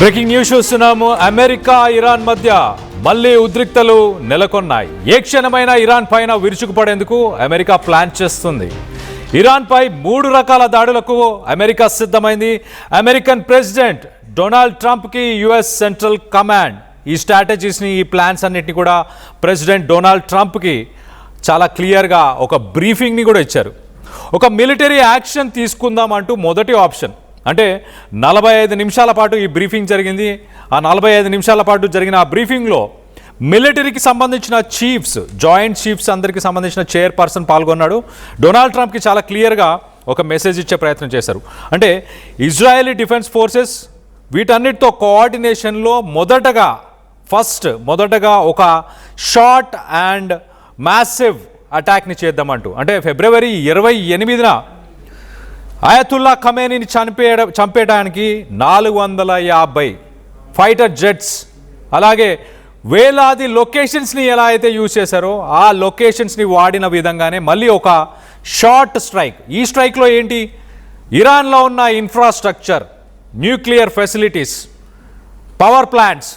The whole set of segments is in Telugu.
బ్రేకింగ్ న్యూస్ చూస్తున్నాము. అమెరికా ఇరాన్ మధ్య మళ్లీ ఉద్రిక్తలు నెలకొన్నాయి. ఏ క్షణమైనా ఇరాన్ పైన విరుచుకుపడేందుకు అమెరికా ప్లాన్ చేస్తుంది. ఇరాన్ పై 3 రకాల దాడులకు అమెరికా సిద్ధమైంది. అమెరికన్ ప్రెసిడెంట్ డొనాల్డ్ ట్రంప్ కి యుఎస్ సెంట్రల్ కమాండ్ ఈ స్ట్రాటజీస్ని, ఈ ప్లాన్స్ అన్నిటిని కూడా ప్రెసిడెంట్ డొనాల్డ్ ట్రంప్ కి చాలా క్లియర్గా ఒక బ్రీఫింగ్ని కూడా ఇచ్చారు. ఒక మిలిటరీ యాక్షన్ తీసుకుందాం అంటూ మొదటి ఆప్షన్, అంటే 45 నిమిషాల పాటు ఈ బ్రీఫింగ్ జరిగింది. ఆ 45 నిమిషాల పాటు జరిగిన ఆ బ్రీఫింగ్లో మిలిటరీకి సంబంధించిన చీఫ్స్, జాయింట్ చీఫ్స్ అందరికీ సంబంధించిన చైర్పర్సన్ పాల్గొన్నాడు. డొనాల్డ్ ట్రంప్కి చాలా క్లియర్గా ఒక మెసేజ్ ఇచ్చే ప్రయత్నం చేశారు. అంటే ఇజ్రాయెలీ డిఫెన్స్ ఫోర్సెస్ వీటన్నిటితో కోఆర్డినేషన్లో మొదటగా ఒక షార్ట్ అండ్ మ్యాసివ్ అటాక్ని చేద్దామంటూ, అంటే ఫిబ్రవరి 28న అయతుల్లా ఖమేనీని చంపేయడానికి 450 ఫైటర్ జెట్స్, అలాగే వేలాది లొకేషన్స్ని ఎలా అయితే యూజ్ చేశారో ఆ లొకేషన్స్ని వాడిన విధంగానే మళ్ళీ ఒక షార్ట్ స్ట్రైక్. ఈ స్ట్రైక్లో ఏంటి, ఇరాన్లో ఉన్న infrastructure, nuclear facilities, power plants,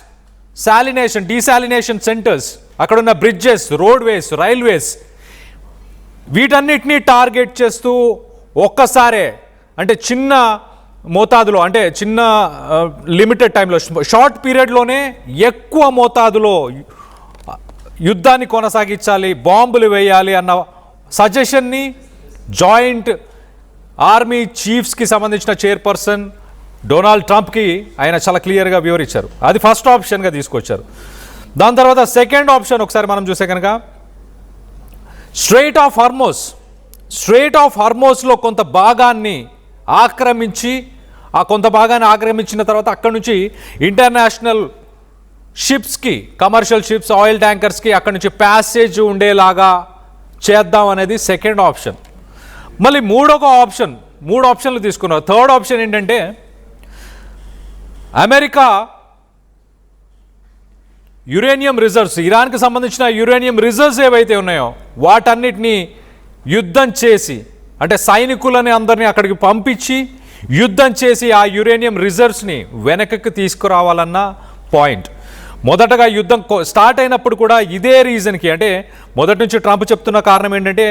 desalination centres, అక్కడున్న బ్రిడ్జెస్, రోడ్వేస్, రైల్వేస్, వీటన్నిటినీ టార్గెట్ చేస్తూ ఒక్కసారే, అంటే చిన్న మోతాదులో, అంటే చిన్న లిమిటెడ్ టైంలో, షార్ట్ పీరియడ్లోనే ఎక్కువ మోతాదులో యుద్ధాన్ని కొనసాగించాలి, బాంబులు వేయాలి అన్న సజెషన్ని జాయింట్ ఆర్మీ చీఫ్స్కి సంబంధించిన చైర్పర్సన్ డొనాల్డ్ ట్రంప్కి ఆయన చాలా క్లియర్గా వివరించారు. అది ఫస్ట్ ఆప్షన్గా తీసుకొచ్చారు. దాని తర్వాత సెకండ్ ఆప్షన్ ఒకసారి మనం చూసే కనుక స్ట్రెయిట్ ఆఫ్ హార్మోస్లో కొంత భాగాన్ని ఆక్రమించి, ఆ కొంత భాగాన్ని ఆక్రమించిన తర్వాత అక్కడ నుంచి ఇంటర్నేషనల్ షిప్స్కి, కమర్షియల్ షిప్స్, ఆయిల్ ట్యాంకర్స్కి అక్కడ నుంచి ప్యాసేజ్ ఉండేలాగా చేద్దాం అనేది సెకండ్ ఆప్షన్. మళ్ళీ మూడు ఆప్షన్లు తీసుకున్నారు. థర్డ్ ఆప్షన్ ఏంటంటే అమెరికా యురేనియం రిజర్వ్స్, ఇరాన్కి సంబంధించిన యురేనియం రిజర్వ్స్ ఏవైతే ఉన్నాయో వాటన్నిటినీ యుద్ధం చేసి, అంటే సైనికులని అందరినీ అక్కడికి పంపించి యుద్ధం చేసి ఆ యురేనియం రిజర్వ్స్ని వెనకకి తీసుకురావాలన్న పాయింట్. మొదటగా యుద్ధం స్టార్ట్ అయినప్పుడు కూడా ఇదే రీజన్కి, అంటే మొదటి నుంచి ట్రంప్ చెప్తున్న కారణం ఏంటంటే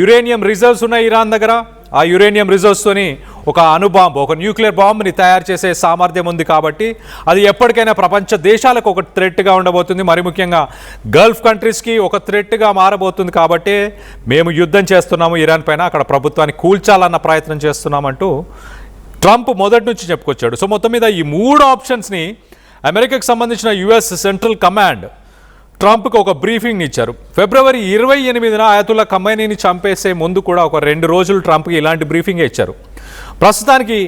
యురేనియం రిజర్వ్స్ ఉన్నాయి ఇరాన్ దగ్గర, ఆ యురేనియం రిజర్వ్స్తోని ఒక అణుబాంబు, ఒక న్యూక్లియర్ బాంబుని తయారు చేసే సామర్థ్యం ఉంది కాబట్టి అది ఎప్పటికైనా ప్రపంచ దేశాలకు ఒక థ్రెట్గా ఉండబోతుంది, మరి ముఖ్యంగా గల్ఫ్ కంట్రీస్కి ఒక థ్రెట్గా మారబోతుంది. కాబట్టి మేము యుద్ధం చేస్తున్నాము ఇరాన్ పైన, అక్కడ ప్రభుత్వాన్ని కూల్చాలన్న ప్రయత్నం చేస్తున్నామంటూ ట్రంప్ మొదటి నుంచి చెప్పుకొచ్చాడు. సో మొత్తం మీద ఈ 3 ఆప్షన్స్ని అమెరికాకు సంబంధించిన యుఎస్ సెంట్రల్ కమాండ్ ట్రంప్కి ఒక బ్రీఫింగ్ ఇచ్చారు. ఫిబ్రవరి 28న అయతుల్లా ఖమేనీని చంపేసే ముందు కూడా ఒక 2 రోజులు ట్రంప్కి ఇలాంటి బ్రీఫింగ్ ఇచ్చారు. ప్రస్తుతానికి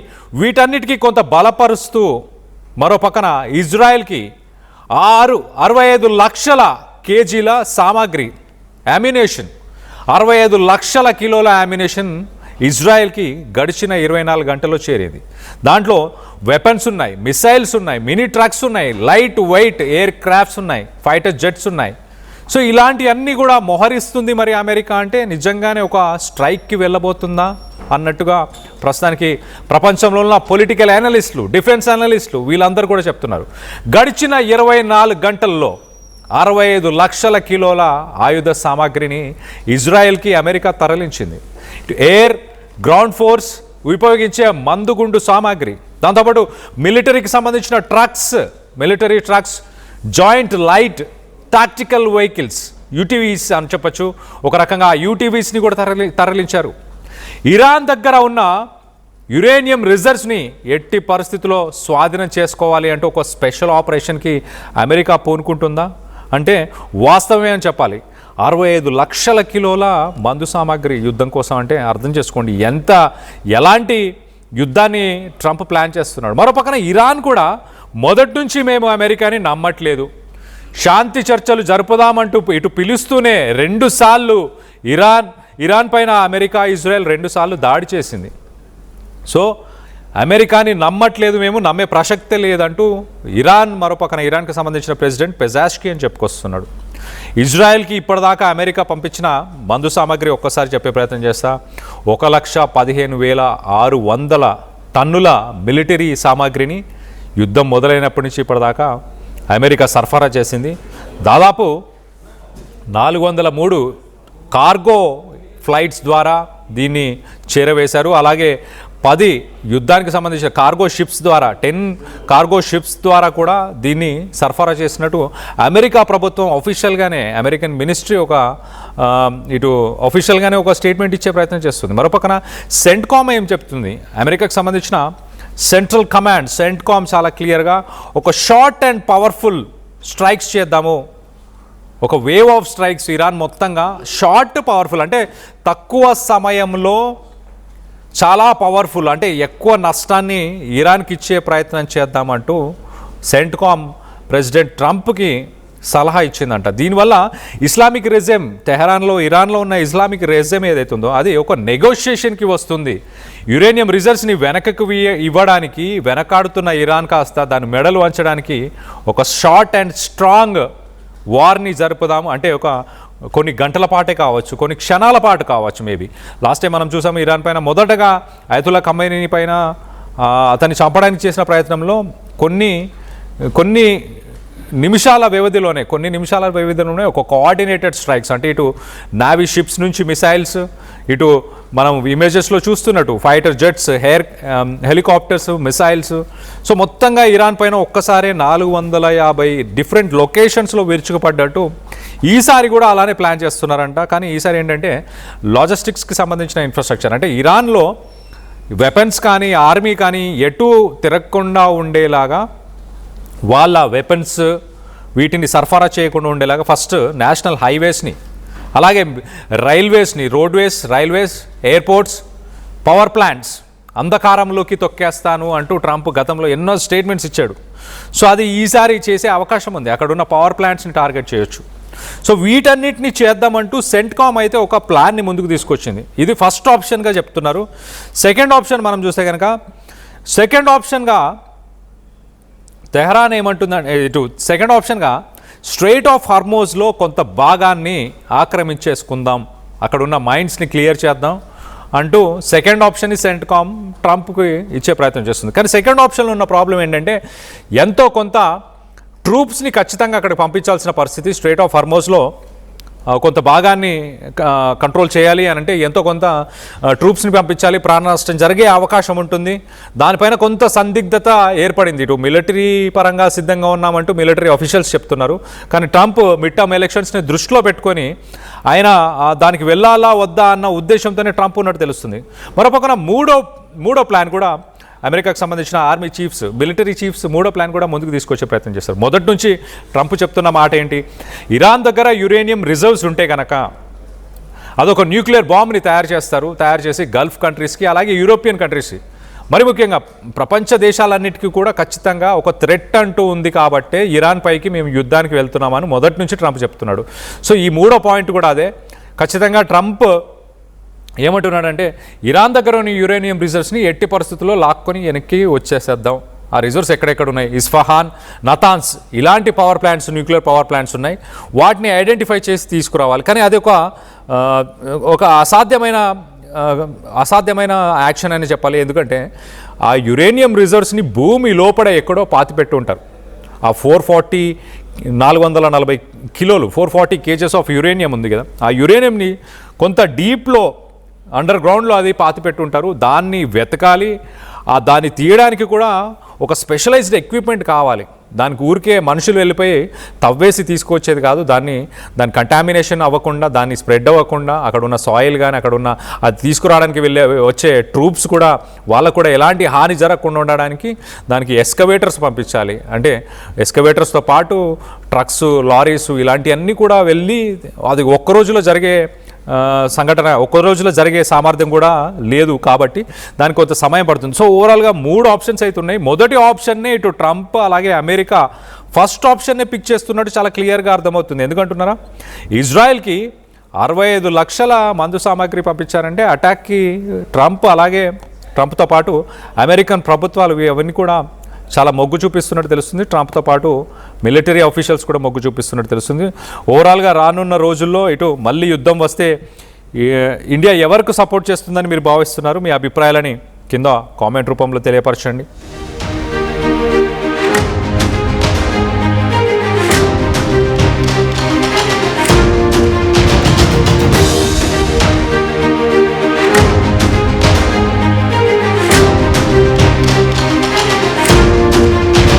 వీటన్నిటికీ కొంత బలపరుస్తూ మరో పక్కన ఇజ్రాయెల్కి 65 లక్షల కేజీల సామాగ్రి, అమ్యునేషన్, 65 లక్షల కిలోల అమ్యునేషన్ ఇజ్రాయెల్కి గడిచిన 24 గంటల్లో చేరేది. దాంట్లో వెపన్స్ ఉన్నాయి, మిసైల్స్ ఉన్నాయి, మినీ ట్రక్స్ ఉన్నాయి, లైట్ వెయిట్ ఎయిర్ క్రాఫ్ట్స్ ఉన్నాయి, ఫైటర్ జెట్స్ ఉన్నాయి. సో ఇలాంటివన్నీ కూడా మోహరిస్తుంది మరి అమెరికా. అంటే నిజంగానే ఒక స్ట్రైక్కి వెళ్ళబోతుందా అన్నట్టుగా ప్రస్తుతానికి ప్రపంచంలో ఉన్న పొలిటికల్ అనలిస్టులు, డిఫెన్స్ అనలిస్టులు వీళ్ళందరూ కూడా చెప్తున్నారు. గడిచిన 24 గంటల్లో 65 లక్షల కిలోల ఆయుధ సామాగ్రిని ఇజ్రాయెల్కి అమెరికా తరలించింది. ఎయిర్, గ్రౌండ్ ఫోర్స్ ఉపయోగించే మందుగుండు సామాగ్రి, దాంతోపాటు మిలిటరీకి సంబంధించిన military trucks, joint light tactical vehicles, UTVs అని చెప్పచ్చు, ఒక రకంగా యూటీవీస్ని కూడా తరలించారు. ఇరాన్ దగ్గర ఉన్న యురేనియం రిజర్వ్స్ని ఎట్టి పరిస్థితుల్లో స్వాధీనం చేసుకోవాలి అంటూ ఒక స్పెషల్ ఆపరేషన్కి అమెరికా పూనుకుంటుందా అంటే వాస్తవమే అని చెప్పాలి. 65 లక్షల కిలోల మందు సామాగ్రి యుద్ధం కోసం అంటే అర్థం చేసుకోండి ఎలాంటి యుద్ధాన్ని ట్రంప్ ప్లాన్ చేస్తున్నాడు. మరో పక్కన ఇరాన్ కూడా మొదటి నుంచి మేము అమెరికాని నమ్మట్లేదు, శాంతి చర్చలు జరుపుదామంటూ ఇటు పిలుస్తూనే 2 సార్లు ఇరాన్ పైన అమెరికా, ఇజ్రాయెల్ 2 సార్లు దాడి చేసింది. సో అమెరికాని నమ్మట్లేదు, మేము నమ్మే ప్రసక్తే లేదంటూ మరో పక్కన ఇరాన్కి సంబంధించిన ప్రెసిడెంట్ పెజాష్కియాన్ చెప్పుకొస్తున్నాడు. ఇజ్రాయెల్కి ఇప్పటిదాకా అమెరికా పంపించిన మందు సామాగ్రి ఒక్కసారి చెప్పే ప్రయత్నం చేస్తా. 1,15,600 టన్నుల మిలిటరీ సామాగ్రిని యుద్ధం మొదలైనప్పటి నుంచి ఇప్పటిదాకా అమెరికా సరఫరా చేసింది. దాదాపు 403 కార్గో ఫ్లైట్స్ ద్వారా దీన్ని చేరవేశారు. అలాగే 10 యుద్ధానికి సంబంధించిన కార్గో షిప్స్ ద్వారా 10 కార్గో షిప్స్ ద్వారా కూడా దీన్ని సరఫరా చేసినట్టు అమెరికా ప్రభుత్వం అఫీషియల్గానే, అమెరికన్ మినిస్ట్రీ ఇటు అఫీషియల్గానే ఒక స్టేట్మెంట్ ఇచ్చే ప్రయత్నం చేస్తుంది. మరోపక్కన సెంట్కామ్ ఏం చెప్తుంది, అమెరికాకు సంబంధించిన సెంట్రల్ కమాండ్ సెంట్కామ్ చాలా క్లియర్గా ఒక షార్ట్ అండ్ పవర్ఫుల్ స్ట్రైక్స్ చేద్దాము, ఒక వేవ్ ఆఫ్ స్ట్రైక్స్ ఇరాన్ మొత్తంగా షార్ట్ పవర్ఫుల్ అంటే తక్కువ సమయంలో చాలా పవర్ఫుల్ అంటే ఎక్కువ నష్టాన్ని ఇరాన్కి ఇచ్చే ప్రయత్నం చేద్దామంటూ సెంట్కామ్ ప్రెసిడెంట్ ట్రంప్కి సలహా ఇచ్చిందంట. దీనివల్ల ఇస్లామిక్ రెజిమ్ తెహరాన్లో ఇరాన్లో ఉన్న ఇస్లామిక్ రెజిమ్ ఏదైతుందో అది ఒక నెగోషియేషన్కి వస్తుంది. యురేనియం రిజర్వ్స్ని వెనకకు ఇవ్వడానికి వెనకాడుతున్న ఇరాన్ కాస్త దాని మెడలు వంచడానికి ఒక షార్ట్ అండ్ స్ట్రాంగ్ వార్ని జరుపుదాము అంటే కొన్ని గంటల పాటే కావచ్చు, కొన్ని క్షణాల పాటు కావచ్చు. మేబీ లాస్ట్ టైం మనం చూసాము ఇరాన్ పైన మొదటగా అయతుల్లా ఖమైనీ పైన అతన్ని చంపడానికి చేసిన ప్రయత్నంలో కొన్ని నిమిషాల వ్యవధిలోనే ఒక కోఆర్డినేటెడ్ స్ట్రైక్స్ అంటే ఇటు నావీ షిప్స్ నుంచి మిసైల్స్, ఇటు మనం ఇమేజెస్లో చూస్తున్నట్టు fighter jets, helicopters, missiles. So మొత్తంగా ఇరాన్ పైన ఒక్కసారే 450 డిఫరెంట్ లొకేషన్స్లో విరుచుకుపడ్డట్టు ఈసారి కూడా అలానే ప్లాన్ చేస్తున్నారంట. కానీ ఈసారి ఏంటంటే లాజిస్టిక్స్కి సంబంధించిన ఇన్ఫ్రాస్ట్రక్చర్ అంటే ఇరాన్లో వెపన్స్ కానీ ఆర్మీ కానీ ఎటు తిరగకుండా ఉండేలాగా వాళ్ళ వెపన్స్ వీటిని సరఫరా చేయకుండా ఉండేలాగా ఫస్ట్ నేషనల్ హైవేస్ని, అలాగే రైల్వేస్ని, రైల్వేస్, ఎయిర్పోర్ట్స్, పవర్ ప్లాంట్స్ అంధకారంలోకి తొక్కేస్తాను అంటూ ట్రంప్ గతంలో ఎన్నో స్టేట్మెంట్స్ ఇచ్చాడు. సో అది ఈసారి చేసే అవకాశం ఉంది. అక్కడున్న పవర్ ప్లాంట్స్ని టార్గెట్ చేయొచ్చు. సో వీటన్నిటిని చేద్దామంటూ సెంట్కామ్ అయితే ఒక ప్లాన్ని ముందుకు తీసుకొచ్చింది. ఇది ఫస్ట్ ఆప్షన్గా చెప్తున్నారు. సెకండ్ ఆప్షన్ మనం చూస్తే కనుక సెకండ్ ఆప్షన్గా తెహరాన్ ఏమంటుందంటే ఇటు సెకండ్ ఆప్షన్గా స్ట్రెయిట్ ఆఫ్ హార్మోజ్లో కొంత భాగాన్ని ఆక్రమించేసుకుందాం, అక్కడున్న మైండ్స్ని క్లియర్ చేద్దాం అంటూ సెకండ్ ఆప్షన్ని సెంట్కామ్ ట్రంప్కి ఇచ్చే ప్రయత్నం చేస్తుంది. కానీ సెకండ్ ఆప్షన్లో ఉన్న ప్రాబ్లం ఏంటంటే ఎంతో కొంత ట్రూప్స్ని ఖచ్చితంగా అక్కడికి పంపించాల్సిన పరిస్థితి. స్ట్రెయిట్ ఆఫ్ హార్మోజ్లో కొంత భాగాన్ని కంట్రోల్ చేయాలి అని అంటే ఎంతో కొంత ట్రూప్స్ని పంపించాలి, ప్రాణ నష్టం జరిగే అవకాశం ఉంటుంది. దానిపైన కొంత సందిగ్ధత ఏర్పడింది. ఇటు మిలిటరీ పరంగా సిద్ధంగా ఉన్నామంటూ మిలిటరీ ఆఫీషియల్స్ చెప్తున్నారు. కానీ ట్రంప్ మిడ్ టర్మ్ ఎలక్షన్స్ని దృష్టిలో పెట్టుకొని ఆయన దానికి వెళ్ళాలా వద్దా అన్న ఉద్దేశంతోనే ట్రంప్ ఉన్నట్టు తెలుస్తుంది. మరోపక్కన మూడో ప్లాన్ కూడా అమెరికాకు సంబంధించిన ఆర్మీ చీఫ్స్, మిలిటరీ చీఫ్స్ మూడో ప్లాన్ కూడా ముందుకు తీసుకొచ్చే ప్రయత్నం చేస్తారు. మొదటి నుంచి ట్రంప్ చెప్తున్న మాట ఏంటి, ఇరాన్ దగ్గర యురేనియం రిజర్వ్స్ ఉంటే కనుక అదొక న్యూక్లియర్ బాంబ్ని తయారు చేసి గల్ఫ్ కంట్రీస్కి అలాగే యూరోపియన్ కంట్రీస్కి మరి ముఖ్యంగా ప్రపంచ దేశాలన్నిటికీ కూడా ఖచ్చితంగా ఒక థ్రెట్ అంటూ ఉంది కాబట్టే ఇరాన్ పైకి మేము యుద్ధానికి వెళ్తున్నామని మొదటి నుంచి ట్రంప్ చెప్తున్నాడు. సో ఈ మూడో పాయింట్ కూడా అదే. ఖచ్చితంగా ట్రంప్ ఏమంటున్నాడంటే ఇరాన్ దగ్గర ఉన్న యురేనియం రిజర్వ్స్ని ఎట్టి పరిస్థితుల్లో లాక్కొని వెనక్కి వచ్చేసేద్దాం. ఆ రిజర్వ్స్ ఎక్కడెక్కడ ఉన్నాయి, ఇస్ఫహాన్, నతాన్స్ ఇలాంటి power plants, nuclear power plants ఉన్నాయి, వాటిని ఐడెంటిఫై చేసి తీసుకురావాలి. కానీ అది ఒక అసాధ్యమైన యాక్షన్ అని చెప్పాలి. ఎందుకంటే ఆ యురేనియం రిజర్వ్స్ని భూమి లోపల ఎక్కడో పాతిపెట్టి ఉంటారు. ఆ 440 కిలోలు 440 కేజెస్ ఆఫ్ యురేనియం ఉంది కదా, ఆ యురేనియంని కొంత డీప్లో అండర్ గ్రౌండ్లో అది పాతిపెట్టి ఉంటారు. దాన్ని వెతకాలి, దాన్ని తీయడానికి కూడా ఒక స్పెషలైజ్డ్ ఎక్విప్మెంట్ కావాలి. దానికి ఊరికే మనుషులు వెళ్ళిపోయి తవ్వేసి తీసుకొచ్చేది కాదు. దాని కంటామినేషన్ అవ్వకుండా, దాన్ని స్ప్రెడ్ అవ్వకుండా, అక్కడ ఉన్న సాయిల్ కానీ అక్కడ ఉన్న అది తీసుకురావడానికి వచ్చే ట్రూప్స్ కూడా వాళ్ళకు కూడా ఎలాంటి హాని జరగకుండా ఉండడానికి దానికి ఎస్కవేటర్స్ పంపించాలి. అంటే ఎస్కవేటర్స్తో పాటు ట్రక్స్, లారీస్ ఇలాంటివన్నీ కూడా వెళ్ళి అది ఒక్క రోజులో జరిగే సంఘటన, ఒక్క రోజులో జరిగే సామర్థ్యం కూడా లేదు కాబట్టి దానికి కొంత సమయం పడుతుంది. సో ఓవరాల్గా 3 ఆప్షన్స్ అయితే ఉన్నాయి. మొదటి ఆప్షన్నే ఇటు ట్రంప్ అలాగే అమెరికా ఫస్ట్ ఆప్షన్నే పిక్ చేస్తున్నట్టు చాలా క్లియర్గా అర్థమవుతుంది. ఎందుకంటున్నారా, ఇజ్రాయెల్కి 65 లక్షల మందు సామాగ్రి పంపించారంటే అటాక్కి ట్రంప్తో పాటు అమెరికన్ ప్రభుత్వాలు అవన్నీ కూడా చాలా మొగ్గు చూపిస్తున్నట్టు తెలుస్తుంది. ట్రంప్తో పాటు మిలిటరీ ఆఫీషియల్స్ కూడా మొగ్గు చూపిస్తున్నట్టు తెలుస్తుంది. ఓవరాల్గా రానున్న రోజుల్లో ఇటు మళ్ళీ యుద్ధం వస్తే ఇండియా ఎవరికి సపోర్ట్ చేస్తుందని మీరు భావిస్తున్నారు? మీ అభిప్రాయాలని కింద కామెంట్ రూపంలో తెలియపరచండి.